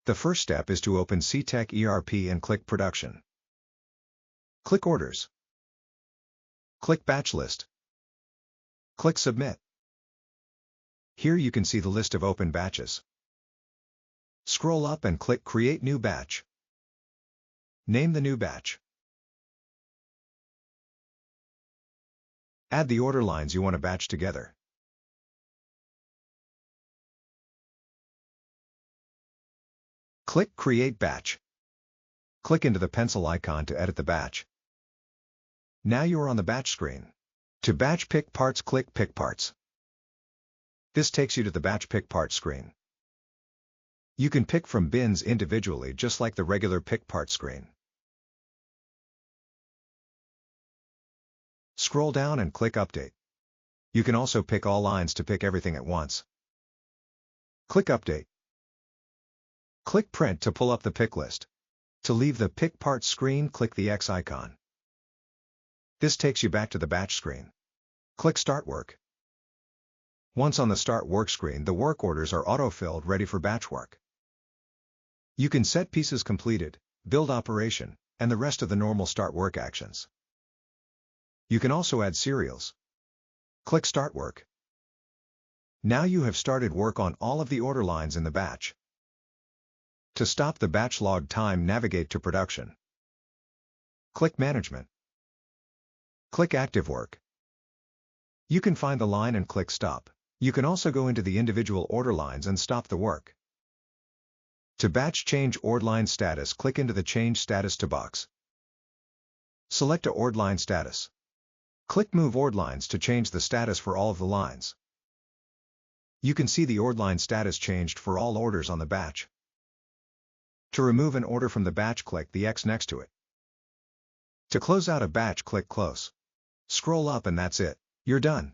The first step is to open Cetec ERP and click Production. Click Orders. Click Batch List. Click Submit. Here you can see the list of open batches. Scroll up and click Create New Batch. Name the new batch. Add the order lines you want to batch together. Click Create Batch. Click into the pencil icon to edit the batch. Now you are on the batch screen. To batch pick parts, click Pick Parts. This takes you to the batch pick parts screen. You can pick from bins individually just like the regular pick part screen. Scroll down and click Update. You can also pick all lines to pick everything at once. Click Update. Click Print to pull up the pick list. To leave the pick parts screen, click the X icon. This takes you back to the batch screen. Click Start Work. Once on the Start Work screen, the work orders are auto-filled ready for batch work. You can set pieces completed, build operation, and the rest of the normal Start Work actions. You can also add serials. Click Start Work. Now you have started work on all of the order lines in the batch. To stop the batch log time, navigate to Production. Click Management. Click Active Work. You can find the line and click Stop. You can also go into the individual order lines and stop the work. To batch change orderline status, click into the Change Status to box. Select a orderline status. Click Move Orderlines to change the status for all of the lines. You can see the orderline status changed for all orders on the batch. To remove an order from the batch, click the X next to it. To close out a batch, click Close. Scroll up and that's it. You're done.